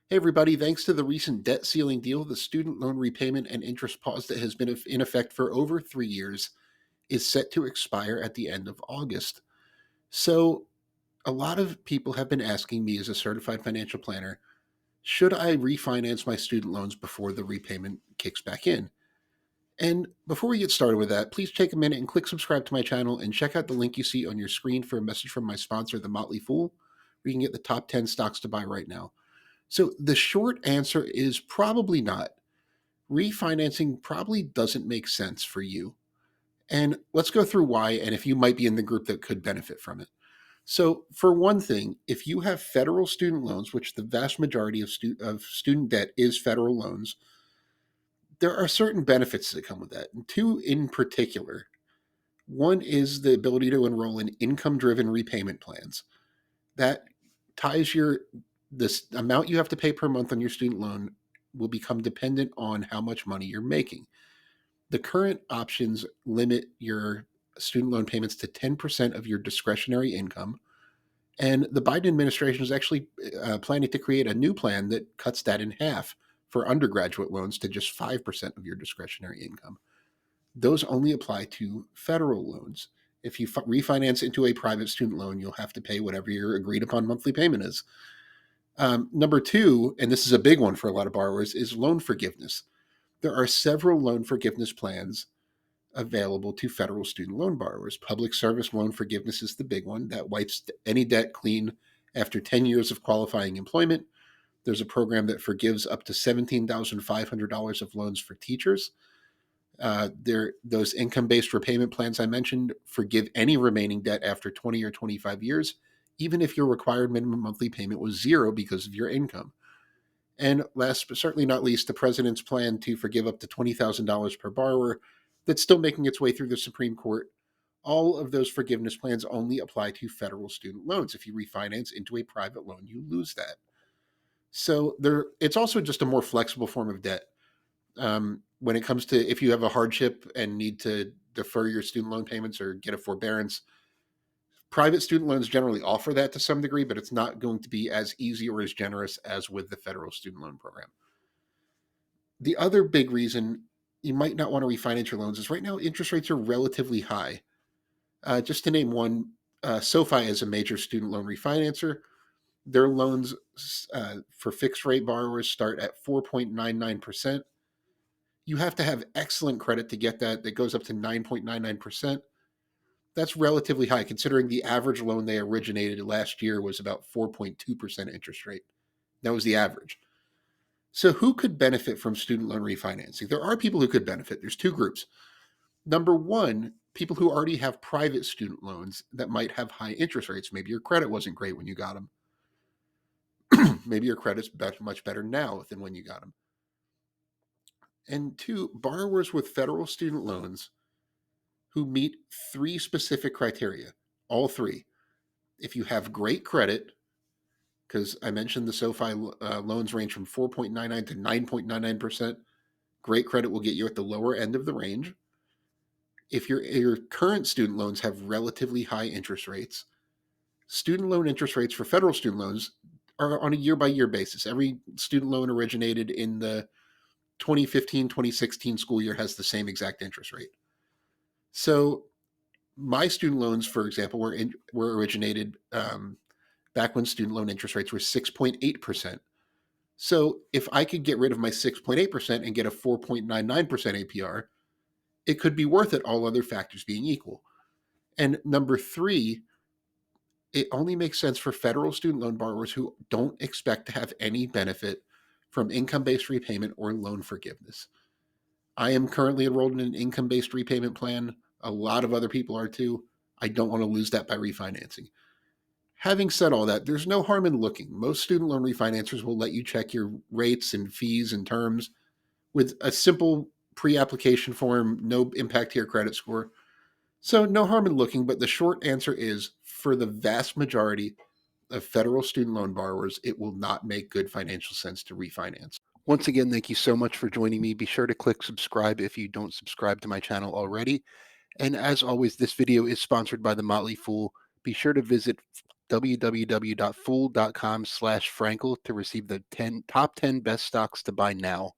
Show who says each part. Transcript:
Speaker 1: Hey, everybody. Thanks to the recent debt ceiling deal, the student loan repayment and interest pause that has been in effect for over 3 years is set to expire at the end of August. So, a lot of people have been asking me as a certified financial planner, should I refinance my student loans before the repayment kicks back in? And before we get started with that, please take a minute and click subscribe to my channel and check out the link you see on your screen for a message from my sponsor, The Motley Fool, where you can get the top 10 stocks to buy right now. So, the short answer is probably not. Refinancing probably doesn't make sense for you. And let's go through why and if you might be in the group that could benefit from it. So, for one thing, if you have federal student loans, which the vast majority of student debt is federal loans, there are certain benefits that come with that. And two in particular. One is the ability to enroll in income driven repayment plans. That ties this amount you have to pay per month on your student loan will become dependent on how much money you're making. The current options limit your student loan payments to 10% of your discretionary income. And the Biden administration is actually planning to create a new plan that cuts that in half for undergraduate loans to just 5% of your discretionary income. Those only apply to federal loans. If you refinance into a private student loan, you'll have to pay whatever your agreed upon monthly payment is. Number two, and this is a big one for a lot of borrowers, is loan forgiveness. There are several loan forgiveness plans available to federal student loan borrowers. Public service loan forgiveness is the big one that wipes any debt clean after 10 years of qualifying employment. There's a program that forgives up to $17,500 of loans for teachers. Those income-based repayment plans I mentioned forgive any remaining debt after 20 or 25 years, even if your required minimum monthly payment was zero because of your income. And last but certainly not least, the president's plan to forgive up to $20,000 per borrower that's still making its way through the Supreme Court. All of those forgiveness plans only apply to federal student loans. If you refinance into a private loan, you lose that. So it's also just a more flexible form of debt. When it comes to if you have a hardship and need to defer your student loan payments or get a forbearance, private student loans generally offer that to some degree, but it's not going to be as easy or as generous as with the federal student loan program. The other big reason you might not want to refinance your loans is right now interest rates are relatively high. Just to name one, SoFi is a major student loan refinancer. Their loans for fixed rate borrowers start at 4.99%. You have to have excellent credit to get that. That goes up to 9.99%. That's relatively high considering the average loan they originated last year was about 4.2% interest rate. That was the average. So, who could benefit from student loan refinancing? There are people who could benefit. There's two groups. Number one, people who already have private student loans that might have high interest rates. Maybe your credit wasn't great when you got them. Maybe your credit's much better now than when you got them. And two, borrowers with federal student loans who meet three specific criteria. All three. If you have great credit, because I mentioned the SoFi loans range from 4.99 to 9.99%. Great credit will get you at the lower end of the range. If your current student loans have relatively high interest rates, student loan interest rates for federal student loans are on a year by year basis. Every student loan originated in the 2015-2016 school year has the same exact interest rate. So my student loans, for example, were originated back when student loan interest rates were 6.8%. So if I could get rid of my 6.8% and get a 4.99% APR, it could be worth it, all other factors being equal. And number three, it only makes sense for federal student loan borrowers who don't expect to have any benefit from income based repayment or loan forgiveness. I am currently enrolled in an income based repayment plan. A lot of other people are too. I don't want to lose that by refinancing. Having said all that, there's no harm in looking. Most student loan refinancers will let you check your rates and fees and terms with a simple pre application form, no impact to your credit score. So, no harm in looking, but the short answer is for the vast majority of federal student loan borrowers, it will not make good financial sense to refinance. Once again, thank you so much for joining me. Be sure to click subscribe if you don't subscribe to my channel already. And as always, this video is sponsored by The Motley Fool. Be sure to visit www.fool.com/Frankel to receive the top 10 best stocks to buy now.